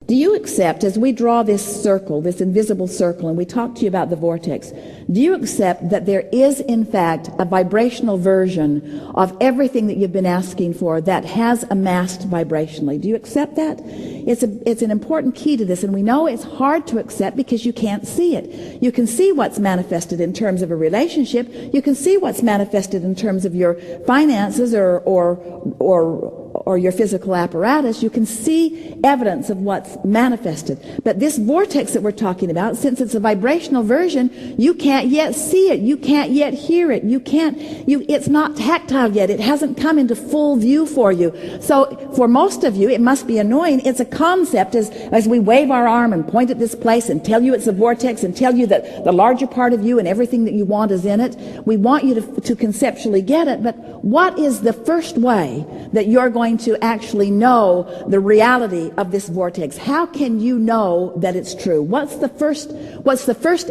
Do you accept, as we draw this circle, this invisible circle, and we talk to you about the vortex, do you accept that there is, in fact, a vibrational version of everything that you've been asking for that has amassed vibrationally? Do you accept that? It's an important key to this, and we know it's hard to accept because you can't see it. You can see what's manifested in terms of a relationship. You can see what's manifested in terms of your finances or your physical apparatus. You can see evidence of what's manifested. But this vortex that we're talking about, since it's a vibrational version, you can't yet see it. You can't yet hear it. It's not tactile yet. It hasn't come into full view for you. So for most of you, it must be annoying. It's a concept as we wave our arm and point at this place and tell you it's a vortex and tell you that the larger part of you and everything that you want is in it. We want you to conceptually get it, but what is the first way that you're going to actually know the reality of this vortex? How can you know that it's true? What's the first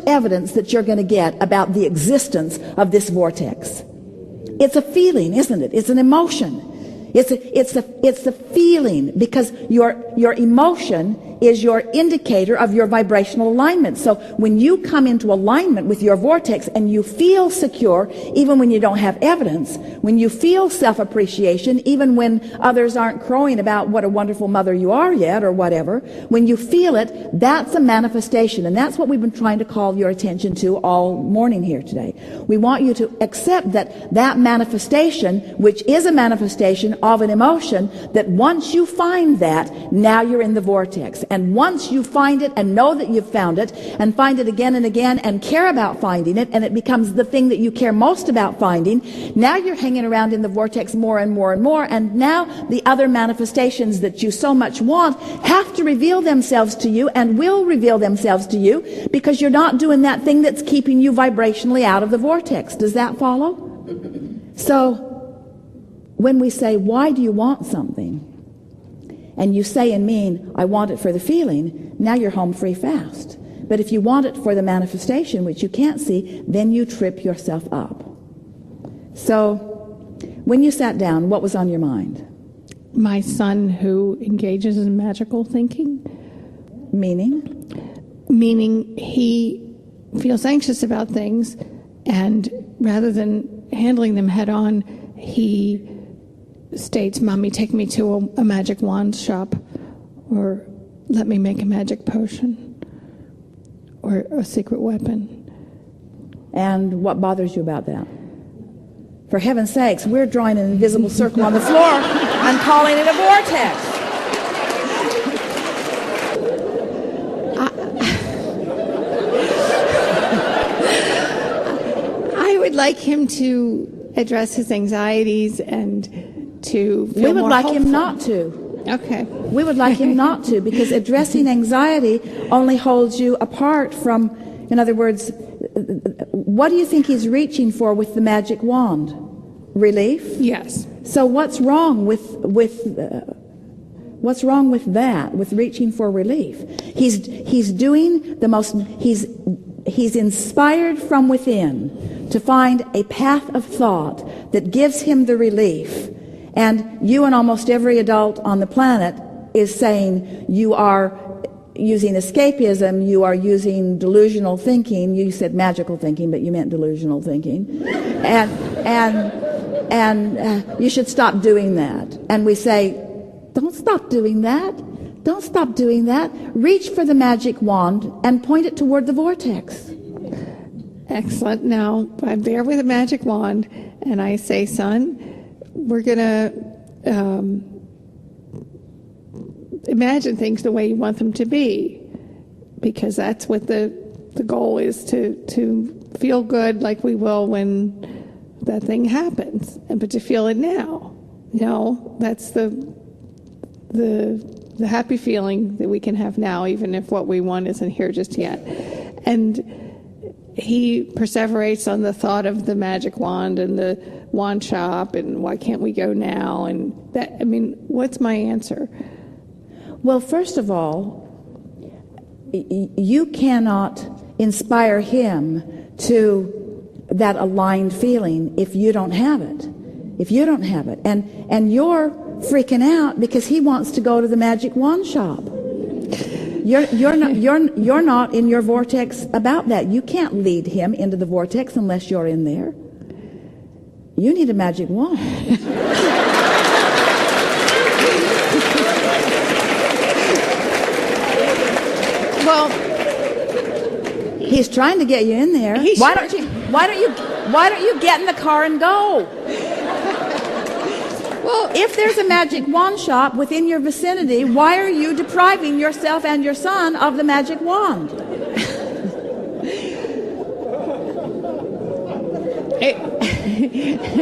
evidence that you're going to get about the existence of this vortex? It's a feeling, isn't it? It's an emotion. It's a feeling, because your emotion is your indicator of your vibrational alignment. So when you come into alignment with your vortex and you feel secure, even when you don't have evidence, when you feel self-appreciation, even when others aren't crowing about what a wonderful mother you are yet or whatever, when you feel it, that's a manifestation. And that's what we've been trying to call your attention to all morning here today. We want you to accept that manifestation, which is a manifestation of an emotion, that once you find that, now you're in the vortex. And once you find it and know that you've found it, and find it again and again and care about finding it, and it becomes the thing that you care most about finding, now you're hanging around in the vortex more and more and more, and now the other manifestations that you so much want have to reveal themselves to you, and will reveal themselves to you, because you're not doing that thing that's keeping you vibrationally out of the vortex. Does that follow? So when we say, why do you want something? And you say and mean, I want it for the feeling, now you're home free fast. But if you want it for the manifestation, which you can't see, then you trip yourself up. So when you sat down, what was on your mind? My son, who engages in magical thinking. Meaning he feels anxious about things, and rather than handling them head on, he states, Mommy, take me to a magic wand shop, or let me make a magic potion, or a secret weapon. And what bothers you about that? For heaven's sakes, we're drawing an invisible circle on the floor and calling it a vortex. I would like him to address his anxieties and to feel We would more like hopeful. him not to. Okay. We would like him not to, because addressing anxiety only holds you apart from, in other words, what do you think he's reaching for with the magic wand? Relief? Yes. So what's wrong with that, with reaching for relief? He's doing the most, he's inspired from within to find a path of thought that gives him the relief. And you and almost every adult on the planet is saying you are using escapism, you are using delusional thinking. You said magical thinking, but you meant delusional thinking. And you should stop doing that. And we say, don't stop doing that. Don't stop doing that. Reach for the magic wand and point it toward the vortex. Excellent. Now, I'm there with a magic wand, and I say, son, we're going to imagine things the way you want them to be, because that's what the goal is, to feel good like we will when that thing happens, but to feel it now. That's the happy feeling that we can have now, even if what we want isn't here just yet. And he perseverates on the thought of the magic wand and the wand shop, and why can't we go now? And that, what's my answer? Well, first of all, you cannot inspire him to that aligned feeling if you don't have it. And you're freaking out because he wants to go to the magic wand shop. You're not in your vortex about that. You can't lead him into the vortex unless you're in there. You need a magic wand. Well, he's trying to get you in there. Why don't you get in the car and go? Well, if there's a magic wand shop within your vicinity, why are you depriving yourself and your son of the magic wand?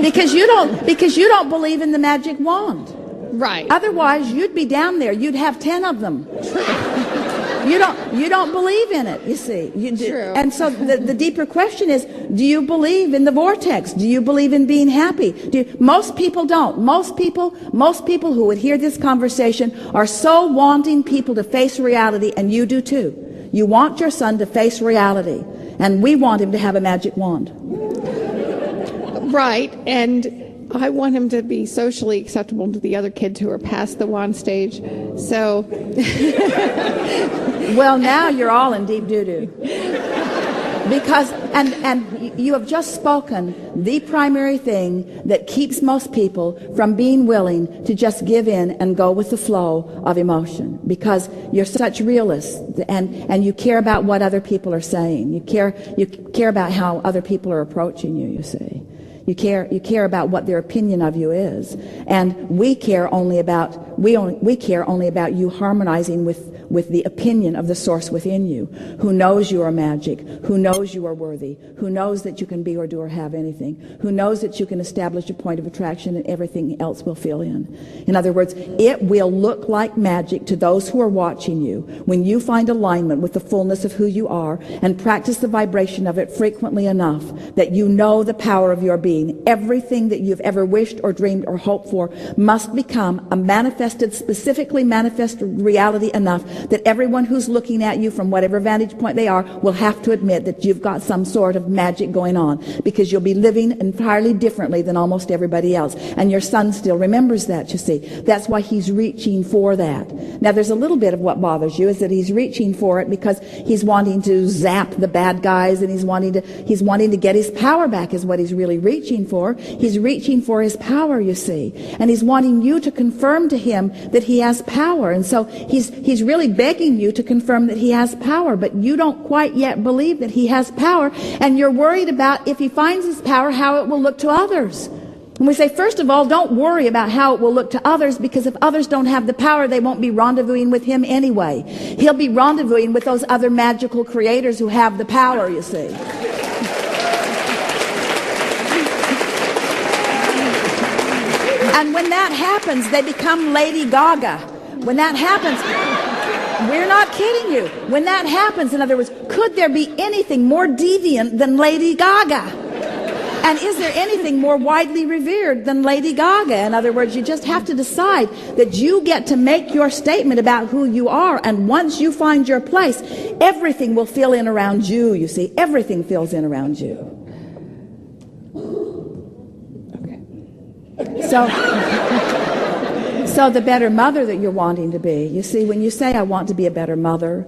Because you don't believe in the magic wand. Right. Otherwise, you'd be down there. You'd have 10 of them. You don't believe in it, you see. True. And so the deeper question is, do you believe in the vortex? Do you believe in being happy? Most people don't. Most people who would hear this conversation are so wanting people to face reality, and you do too. You want your son to face reality, and we want him to have a magic wand. Right, and I want him to be socially acceptable to the other kids who are past the wand stage. So, well, now you're all in deep doo-doo. Because, and you have just spoken the primary thing that keeps most people from being willing to just give in and go with the flow of emotion. Because you're such realists, and you care about what other people are saying. You care about how other people are approaching you, you see. You care about what their opinion of you is, and we care only about you harmonizing with the opinion of the source within you, who knows you are magic, who knows you are worthy, who knows that you can be or do or have anything, who knows that you can establish a point of attraction and everything else will fill in. In other words, it will look like magic to those who are watching you when you find alignment with the fullness of who you are and practice the vibration of it frequently enough that you know the power of your being. Everything that you've ever wished or dreamed or hoped for must become a specifically manifested reality enough that everyone who's looking at you from whatever vantage point they are will have to admit that you've got some sort of magic going on, because you'll be living entirely differently than almost everybody else. And your son still remembers that, you see. That's why he's reaching for that. Now, there's a little bit of what bothers you is that he's reaching for it because he's wanting to zap the bad guys, and he's wanting to get his power back is what he's really reaching for. He's reaching for his power, you see. And he's wanting you to confirm to him that he has power. And so he's really begging you to confirm that he has power, but you don't quite yet believe that he has power, and you're worried about if he finds his power, how it will look to others. And we say, first of all, don't worry about how it will look to others, because if others don't have the power, they won't be rendezvousing with him anyway. He'll be rendezvousing with those other magical creators who have the power, you see. And when that happens, they become Lady Gaga. When that happens, we're not kidding you. When that happens, in other words, could there be anything more deviant than Lady Gaga? And is there anything more widely revered than Lady Gaga? In other words, you just have to decide that you get to make your statement about who you are. And once you find your place, everything will fill in around you, you see. Everything fills in around you. So the better mother that you're wanting to be, you see, when you say, I want to be a better mother,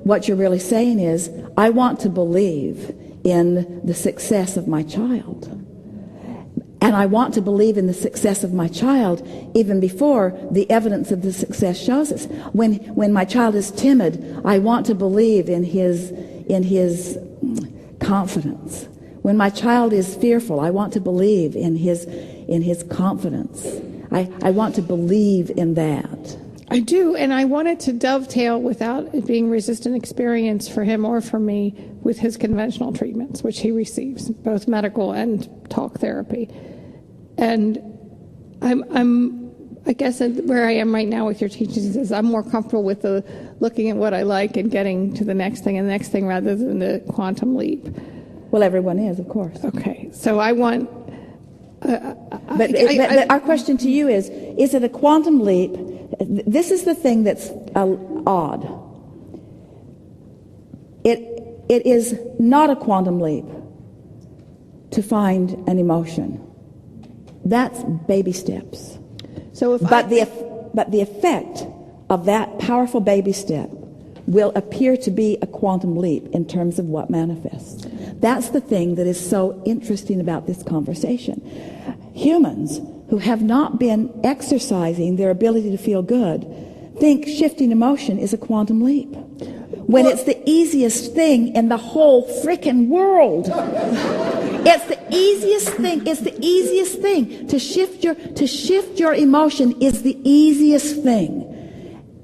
what you're really saying is, I want to believe in the success of my child. And I want to believe in the success of my child even before the evidence of the success shows us. When my child is timid, I want to believe in his confidence. When my child is fearful, I want to believe in his confidence. I want to believe in that. I do, and I want it to dovetail without it being resistant experience for him or for me with his conventional treatments, which he receives, both medical and talk therapy. And I guess where I am right now with your teachings is I'm more comfortable with the looking at what I like and getting to the next thing and the next thing rather than the quantum leap. Well, everyone is, of course. Okay, so I want... But our question to you is it a quantum leap? This is the thing that's odd. It is not a quantum leap to find an emotion. That's baby steps. So if but the effect of that powerful baby step will appear to be a quantum leap in terms of what manifests. That's the thing that is so interesting about this conversation. Humans who have not been exercising their ability to feel good think shifting emotion is a quantum leap, when it's the easiest thing in the whole frickin' world. It's the easiest thing. It's the easiest thing. To shift your emotion is the easiest thing.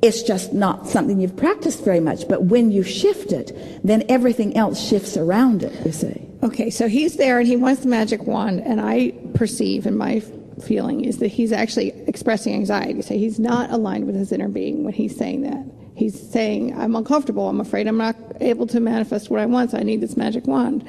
It's just not something you've practiced very much. But when you shift it, then everything else shifts around it, you see. Okay, so he's there and he wants the magic wand, and I perceive, and my feeling is that he's actually expressing anxiety. So he's not aligned with his inner being when he's saying that. He's saying, I'm uncomfortable. I'm afraid I'm not able to manifest what I want, so I need this magic wand.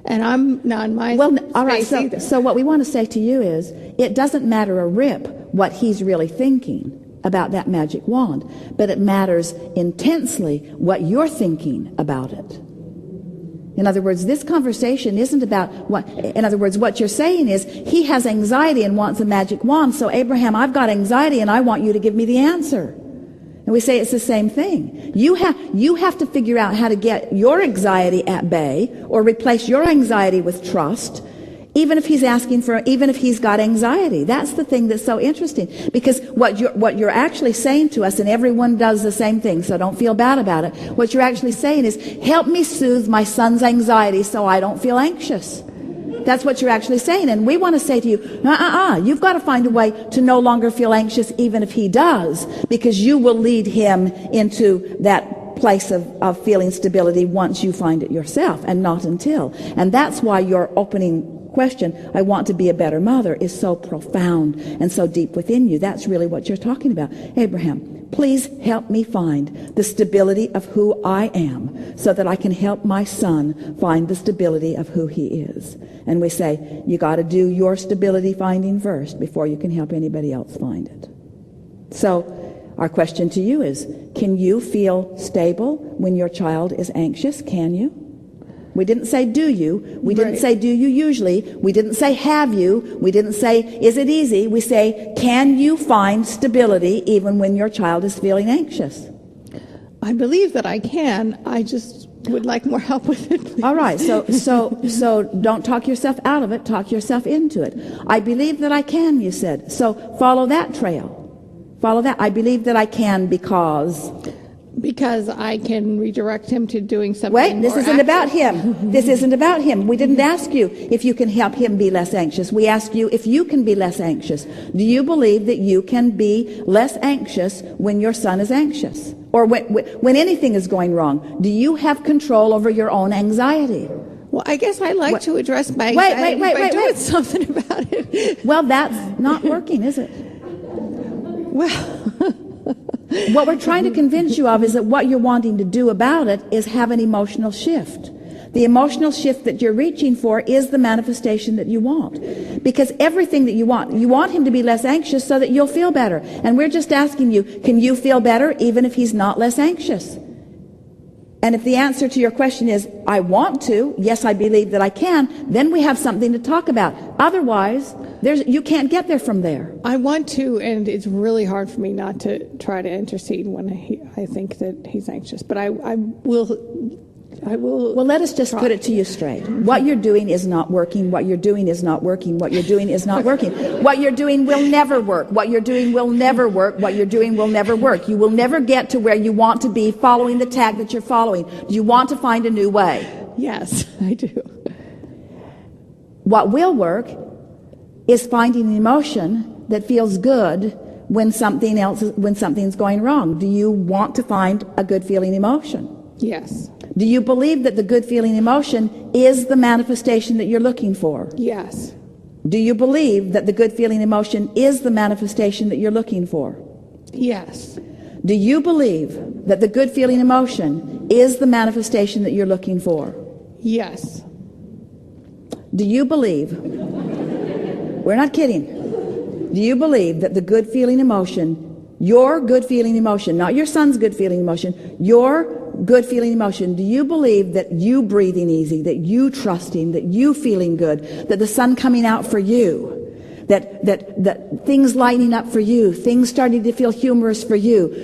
And I'm not in my all right. either. So what we want to say to you is, it doesn't matter a rip what he's really thinking about that magic wand, but it matters intensely what you're thinking about it. In other words, this conversation isn't about what, in other words, what you're saying is, he has anxiety and wants a magic wand, so Abraham, I've got anxiety and I want you to give me the answer. And we say it's the same thing. You have to figure out how to get your anxiety at bay, or replace your anxiety with trust, even if he's got anxiety. That's the thing that's so interesting, because what you're actually saying to us, and everyone does the same thing, so don't feel bad about it. What you're actually saying is, help me soothe my son's anxiety so I don't feel anxious. That's what you're actually saying. And we want to say to you, you've got to find a way to no longer feel anxious, even if he does, because you will lead him into that place of feeling stability once you find it yourself, and not until. And that's why your opening question, I want to be a better mother, is so profound and so deep within you. That's really what you're talking about. Abraham, please help me find the stability of who I am, so that I can help my son find the stability of who he is. And we say, you got to do your stability finding first before you can help anybody else find it. So our question to you is, can you feel stable when your child is anxious? Can you? We didn't say do you. We didn't say do you usually. We didn't say have you. We didn't say is it easy. We say, can you find stability even when your child is feeling anxious? I believe that I can. I just would like more help with it, please. All right. So don't talk yourself out of it. Talk yourself into it. I believe that I can, you said. So follow that trail. Follow that. I believe that I can because I can redirect him to doing something. Wait, this isn't about him. This isn't about him. We didn't ask you if you can help him be less anxious. We asked you if you can be less anxious. Do you believe that you can be less anxious when your son is anxious? Or when anything is going wrong? Do you have control over your own anxiety? Well, I guess I like to address my anxiety by doing something about it. Well, that's not working, is it? Well... What we're trying to convince you of is that what you're wanting to do about it is have an emotional shift. The emotional shift that you're reaching for is the manifestation that you want. Because everything that you want him to be less anxious so that you'll feel better. And we're just asking you, can you feel better even if he's not less anxious? And if the answer to your question is, I want to, yes, I believe that I can, then we have something to talk about. Otherwise, you can't get there from there. I want to, and it's really hard for me not to try to intercede when I think that he's anxious. But I will. Well, let us just put it to you straight. What you're doing is not working. What you're doing is not working. What you're doing is not working. What you're doing will never work. What you're doing will never work. What you're doing will never work. You will never get to where you want to be following the tack that you're following. Do you want to find a new way? Yes, I do. What will work is finding an emotion that feels good when something's going wrong. Do you want to find a good feeling emotion? Yes. Do you believe that the good feeling emotion is the manifestation that you're looking for? Yes. Do you believe that the good feeling emotion is the manifestation that you're looking for? Yes. Do you believe that the good feeling emotion is the manifestation that you're looking for? Yes. Do you believe, we're not kidding, do you believe that the good feeling emotion, your good feeling emotion, not your son's good feeling emotion, your good feeling emotion, do you believe that you breathing easy, that you trusting, that you feeling good, that the sun coming out for you, that things lighting up for you, things starting to feel humorous for you,